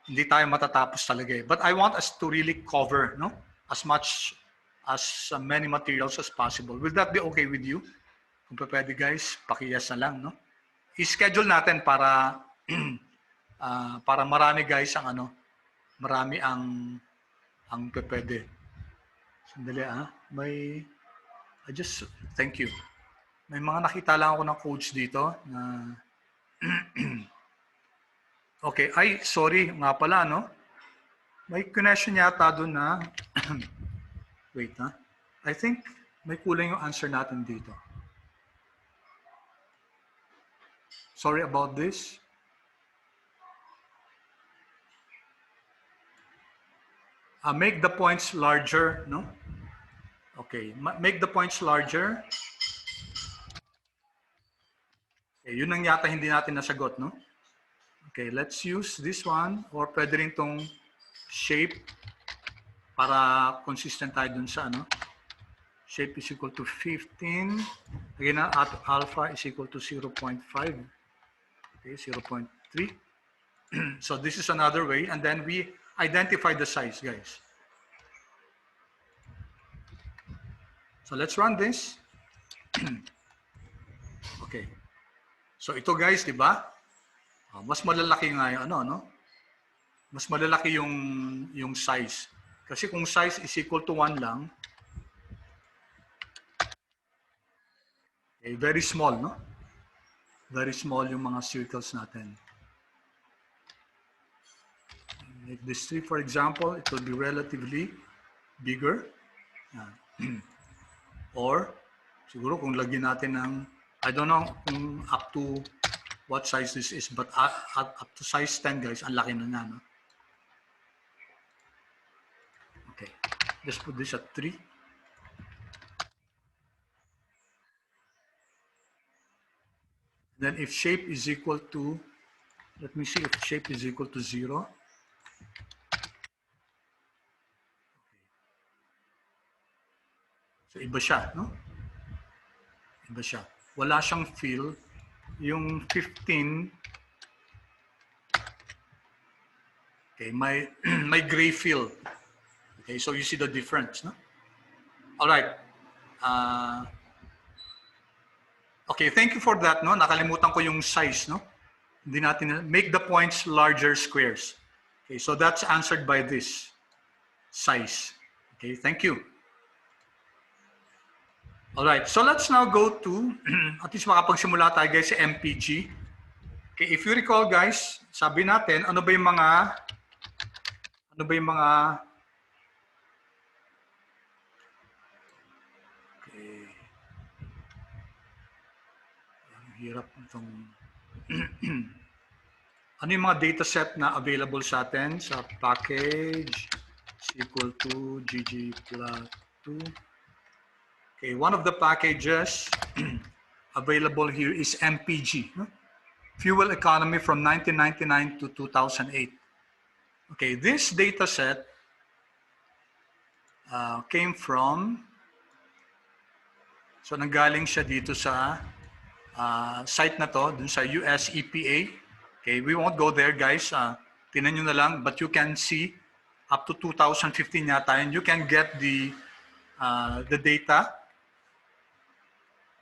Hindi tayo matatapos talaga eh. But I want us to really cover, no? As many materials as possible. Will that be okay with you? Kung pwede, guys, pakiyas na lang, no? I-schedule natin para para marami, guys, marami ang pwede. Sandali thank you. May mga nakita lang ako ng coach dito na okay, sorry nga pala, no? May connection yata doon na wait, I think may kulang yung answer natin dito. Sorry about this. Make the points larger, no? Okay, make the points larger. Okay, yun ang yata hindi natin nasagot, no? Okay, let's use this one or pwede rin tong shape para consistent tayo dun sa shape is equal to 15. Again, alpha is equal to 0.5. Okay, 0.3. So this is another way, and then we identify the size, guys. So let's run this. Okay. So ito, guys, di ba? Mas malalaki nga yung mas malalaki yung size. Kasi kung size is equal to 1 lang, okay, very small, no? Very small yung mga circles natin. Like this tree, for example, it will be relatively bigger. Or, siguro kung lagyan natin ng, I don't know kung up to what size this is, but up to size 10, guys, ang laki na nga, no? Okay, just put this at 3. Then if shape is equal to, let me see if shape is equal to 0. So iba siya, no? Iba siya. Wala siyang fill. Yung 15, okay, may gray fill. Okay, so you see the difference, no? All right. Okay, thank you for that, no? Nakalimutan ko yung size, no? Hindi natin, make the points larger squares. Okay, so that's answered by this size. Okay, thank you. All right, so let's now go to, at least makapagsimula tayo, guys, sa MPG. Okay, if you recall, guys, sabi natin, ano ba yung mga okay, hirap itong ano yung mga data set na available sa atin sa package is equal to ggplot2. Okay, one of the packages available here is MPG, no? Fuel economy from 1999 to 2008. Okay, this data set came from, so nanggaling siya dito sa site na to, dun sa US EPA. Okay, we won't go there, guys. Tinan nyo na lang, but you can see up to 2015 yata, and you can get the data,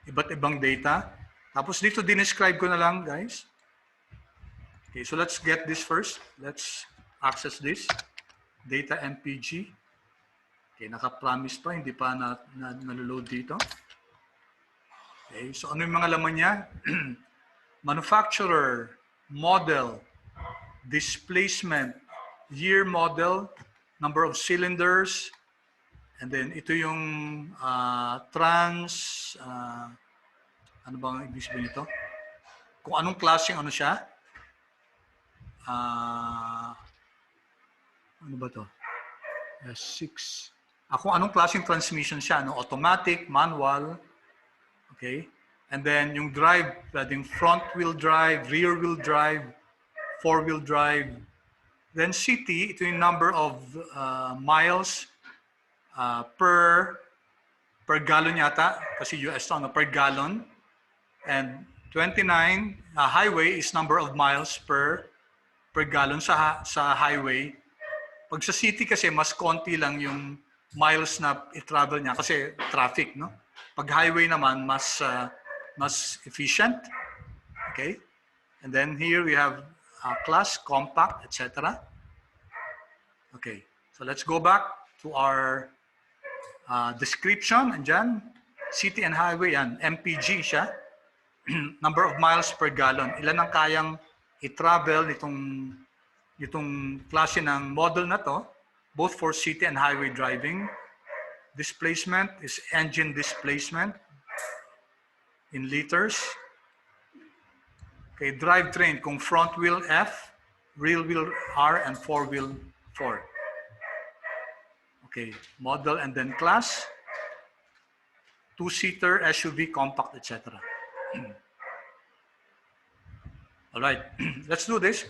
iba't ibang data. Tapos dito dinescribe ko na lang, guys. Okay, so let's get this first. Let's access this. Data MPG. Okay, naka-promise pa, hindi pa naloload dito. Okay, so ano yung mga laman niya? Manufacturer, model, displacement, year model, number of cylinders, and then ito yung ano bang ibig sabihin nito? Kung anong klaseng ano siya? Ano ba to? S6. Kung anong klaseng transmission siya, no? Automatic, manual, okay? And then yung drive, pwedeng front wheel drive, rear wheel drive, four wheel drive. Then CT, ito yung number of miles per gallon yata, kasi US to, no? Per gallon. And 29, highway is number of miles per gallon sa highway. Pag sa city kasi, mas konti lang yung miles na i-travel niya kasi traffic, no? Pag highway naman, mas efficient. Okay? And then here we have class, compact, etc. Okay. So let's go back to our description. Andyan, city and highway, yan. MPG siya. Number of miles per gallon. Ilan ang kayang i-travel itong klase ng model na to, both for city and highway driving. Displacement is engine displacement in liters. Okay, drivetrain, kung front wheel F, rear wheel R, and four wheel 4. Okay, model and then class, two-seater, SUV, compact, etc. All right, let's do this.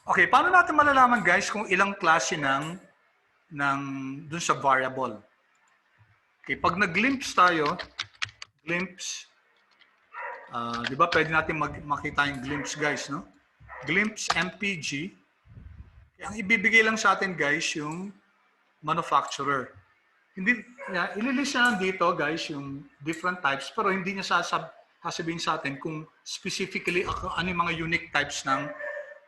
Okay, paano natin malalaman guys kung ilang klase dun sa variable? Okay, pag nag-glimpse tayo, glimpse, di ba pwede natin makita yung glimpse guys, no? Glimpse MPG, ang ibibigay lang sa atin guys yung manufacturer. Hindi, ililist na dito guys yung different types, pero hindi niya sasabihin sa atin kung specifically ano yung mga unique types ng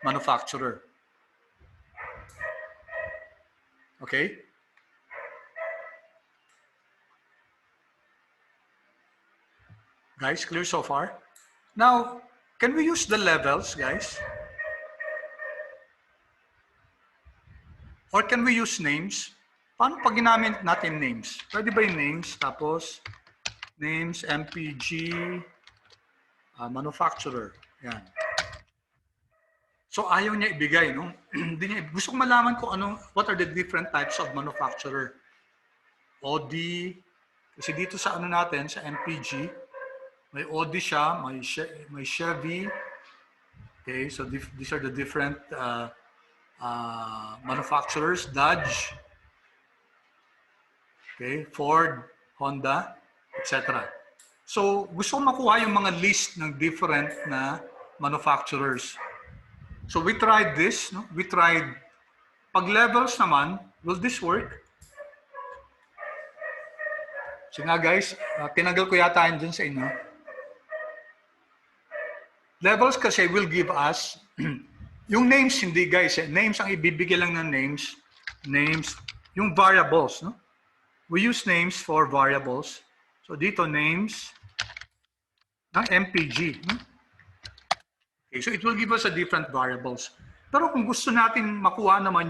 manufacturer. Okay? Guys, clear so far? Now, can we use the levels, guys? Or can we use names? Paano pag ginamit natin names? Pwede ba yung names? Tapos, names, MPG, manufacturer. Yan. So ayaw niya ibigay, no? Gusto ko malaman kung what are the different types of manufacturer. Audi, kasi dito sa natin, sa MPG, may Audi siya, may Chevy. Okay, so these are the different manufacturers. Dodge, okay, Ford, Honda, etc. So gusto ko makuha yung mga list ng different na manufacturers. So we tried this, no? We tried, pag levels naman, will this work? So nga guys, tinagal ko yata yun dyan sa inyo. Levels kasi will give us, yung names hindi guys, names ang ibibigay lang ng names, yung variables, no? We use names for variables. So dito names ng MPG, no? Okay, so it will give us a different variables. Pero kung gusto natin makuha naman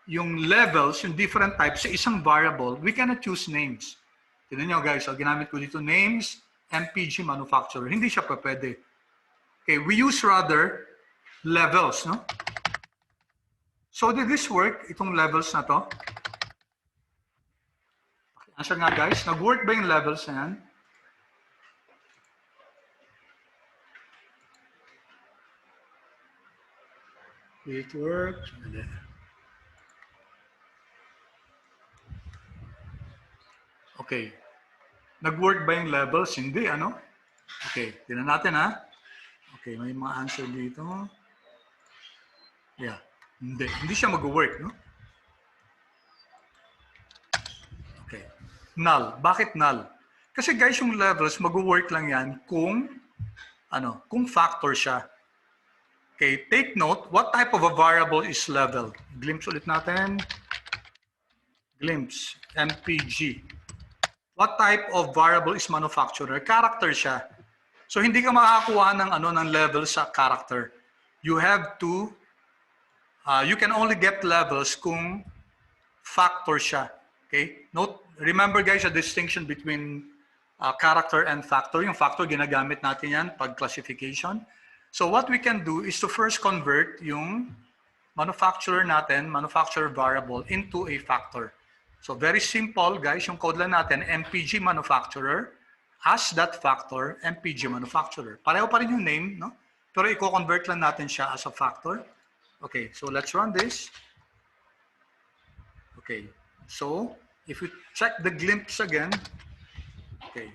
yung levels, yung different types sa isang variable, we cannot choose names. Tignan nyo guys, ginamit ko dito names, MPG manufacturer. Hindi siya pwede. Okay, we use rather levels, no? So did this work, itong levels na to? Answer nga guys, nag-work ba yung levels na yan? It works. Okay. Nag-work ba yung levels? Hindi, ano? Okay, tingnan natin ha. Okay, may mga answer dito. Yeah, hindi siya mag-work, no? Okay. Null. Bakit null? Kasi guys, yung levels, mag-work lang yan kung factor siya. Okay, take note, what type of a variable is level? Glimpse ulit natin. Glimpse, MPG. What type of variable is manufacturer? Character siya. So hindi ka makakakuha ng level sa character. You have to, you can only get levels kung factor siya. Okay? Note, remember guys, a distinction between character and factor. Yung factor, ginagamit natin yan pag classification. So what we can do is to first convert yung manufacturer natin, manufacturer variable, into a factor. So very simple guys, yung code lang natin, MPG manufacturer, as that factor, MPG manufacturer. Pareho pa rin yung name, no? Pero i-convert lang natin siya as a factor. Okay, so let's run this. Okay, so if we check the glimpse again, okay,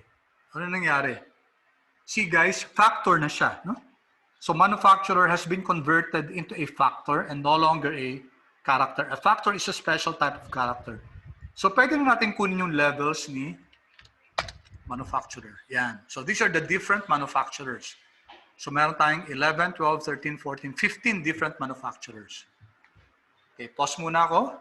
ano nangyari? See guys, factor na siya, no? So manufacturer has been converted into a factor and no longer a character. A factor is a special type of character. So pwede natin kunin yung levels ni manufacturer. Yan. So these are the different manufacturers. So meron tayong 11, 12, 13, 14, 15 different manufacturers. Okay, pause muna ako.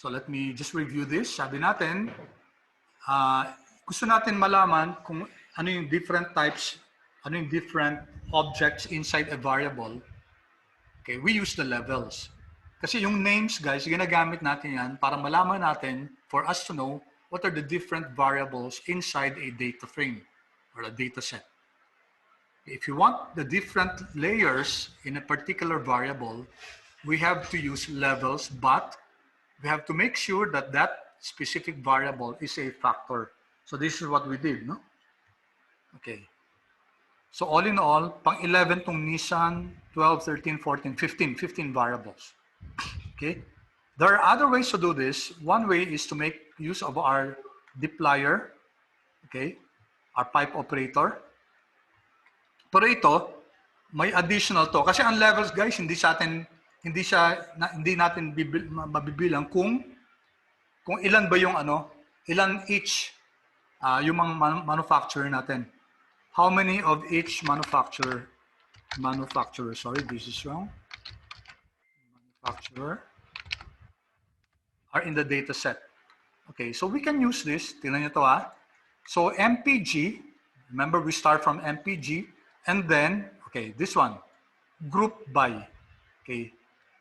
So let me just review this. Sabi natin, gusto natin malaman kung ano yung different types, ano yung different objects inside a variable. Okay, we use the levels. Kasi yung names, guys, ginagamit natin yan para malaman natin, for us to know what are the different variables inside a data frame or a data set. If you want the different layers in a particular variable, we have to use levels, but we have to make sure that that specific variable is a factor. So this is what we did, no? Okay. So all in all, pang 11 tong Nissan, 12, 13, 14, 15 variables. Okay. There are other ways to do this. One way is to make use of our dplyr, okay, our pipe operator. Pero ito, may additional to. Kasi ang levels, guys, hindi natin mabibilang kung ilan ba yung ilan each yung mga manufacturer natin. How many of each manufacturer, sorry, this is wrong. Manufacturer are in the data set. Okay, so we can use this. Tingnan nyo to So MPG, remember we start from MPG, and then, okay, this one, group by. Okay,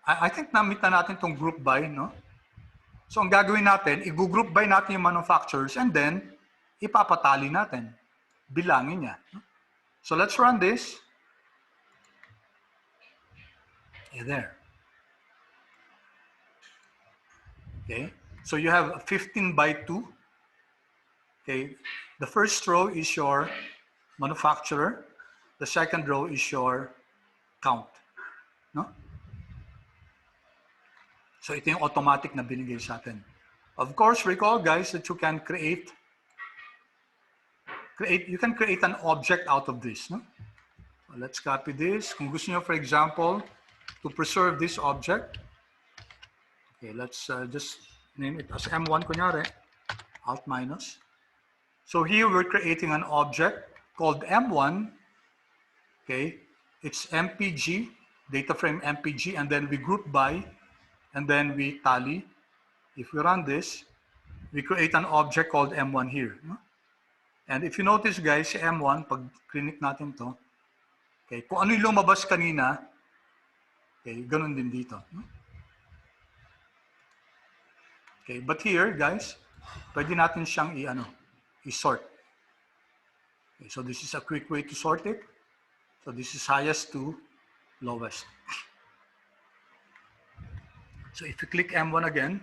I think namit na natin itong group by, no? So ang gagawin natin, i-group by natin yung manufacturers and then ipapatali natin. Bilangin niya. So let's run this. Okay, there. Okay, so you have 15 by 2. Okay, the first row is your manufacturer. The second row is your count. No? So ito yung automatic na binigay sa atin. Of course, recall guys that you can create an object out of this. No? So let's copy this. Kung gusto nyo, for example, to preserve this object, okay, let's just name it as M1 kunyari, alt minus. So here we're creating an object called M1. Okay, it's MPG, data frame MPG, and then we group by, and then we tally. If we run this, we create an object called M1 here. No? And if you notice guys, M1, pag click natin to, okay, kung ano yung lumabas kanina, okay, ganun din dito. No? Okay, but here guys, pwede natin siyang i-sort. Okay, so this is a quick way to sort it. So this is highest to lowest. So if you click M1 again,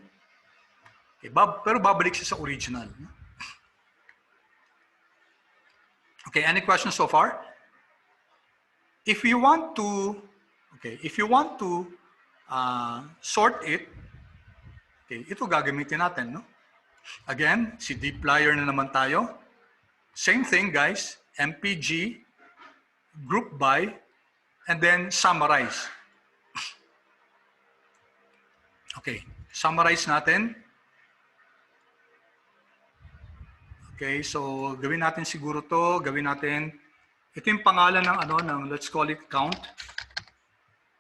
okay, pero babalik siya sa original. Okay, any questions so far? If you want to, sort it, okay, ito gagamitin natin, no? Again, si dplyr na naman tayo. Same thing, guys. MPG, group by, and then summarize. Okay, summarize natin. Okay, so gawin natin siguro to, gawin natin, ito yung pangalan ng ano, ng let's call it count.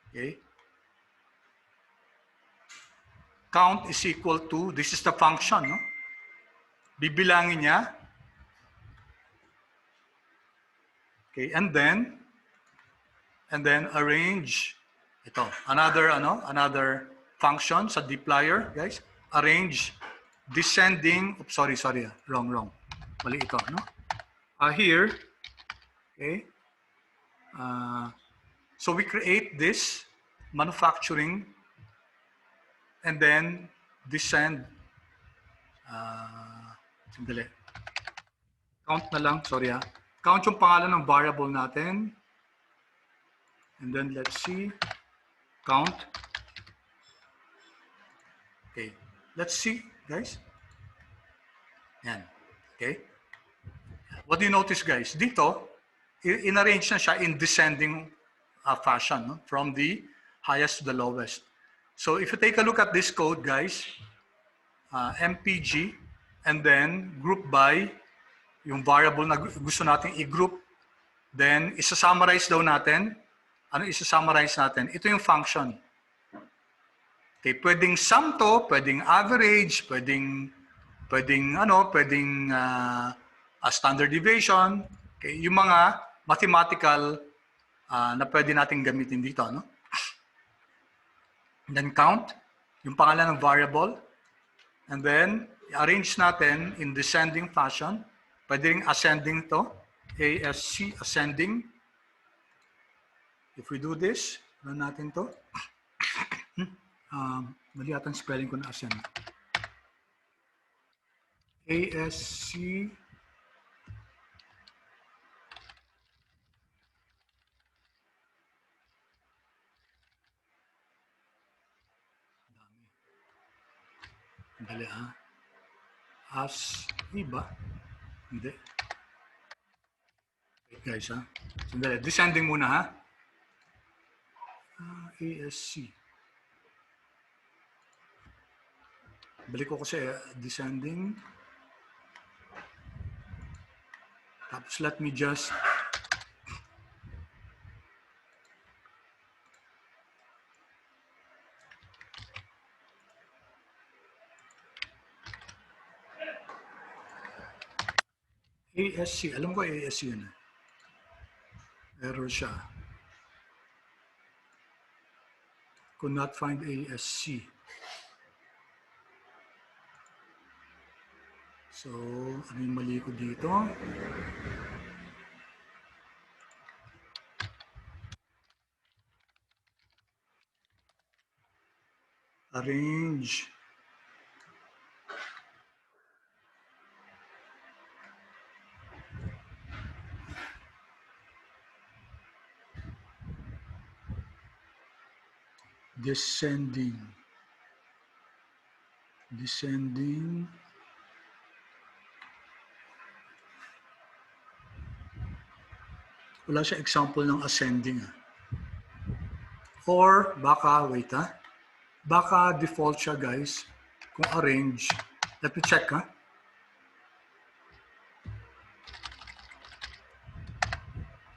Okay. Count is equal to, this is the function, no? Bibilangin niya. Okay, and then arrange ito. Another function sa dplyr, guys. Arrange descending, oops, sorry, wrong. Mali ito, no? Here, okay. So we create this manufacturing and then descend, sandali. Count na lang, sorry ha. Count yung pangalan ng variable natin. And then let's see, count. Okay, let's see, guys. Yan, okay. What do you notice, guys? Dito, in-arrange na siya in descending fashion, no? From the highest to the lowest. So if you take a look at this code, guys, MPG, and then group by yung variable na gusto natin i-group, then isa-summarize daw natin. Ano isa-summarize natin? Ito yung function. Okay, pwedeng sum to, pwedeng average, pwedeng standard deviation. Okay, yung mga mathematical na pwede nating gamitin dito, no? And then count, yung pangalan ng variable, and then arrange natin in descending fashion. Pwede ring ascending to, ASC ascending. If we do this, run natin to. Mali yata ang spelling ko na ascend. ASC dali ha. As iba? Hindi. Wait guys ha. Sandali. Descending muna ha. ASC. Balik ko kasi descending. Tapos let me just ASC. Alam ko ASC yun. Error siya. Could not find ASC. So, ano yung mali ko dito? Arrange. Descending. Wala siya example ng ascending. Or baka, wait ha. Baka default siya guys. Kung arrange. Let me check ha.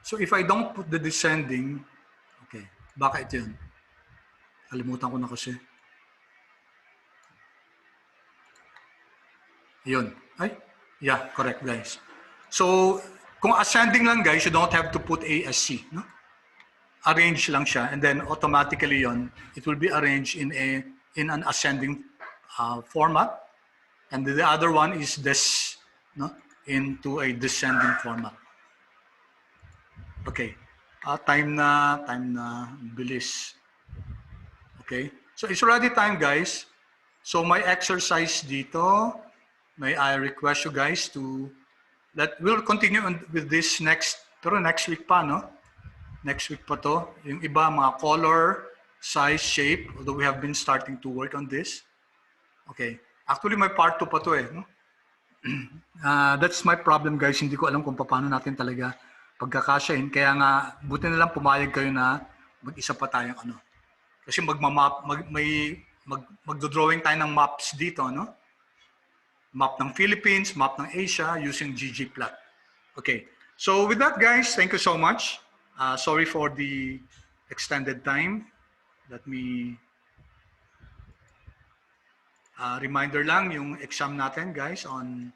So if I don't put the descending, okay, baka ito yun. Kalimutan ko na kasi. Yun. Ay, yeah, correct guys. So, kung ascending lang guys, you don't have to put ASC. No? Arrange lang siya and then automatically yon it will be arranged in an ascending format. And the other one is this, no? Into a descending format. Okay. Time na, bilis. Okay. So it's already time guys. So my exercise dito, may I request you guys to we'll continue with this next week pa, no? Next week pa to. Yung iba, mga color, size, shape, although we have been starting to work on this. Okay. Actually, may part 2 pa to eh. No? That's my problem, guys. Hindi ko alam kung paano natin talaga pagkakasyahin. Kaya nga, buti na lang pumayag kayo na mag-isa pa tayong ano. Kasi magdo-drawing tayo ng maps dito, no? map ng Philippines, map ng Asia using ggplot. Okay, so with that guys, thank you so much. Sorry for the extended time. Let me reminder lang yung exam natin guys on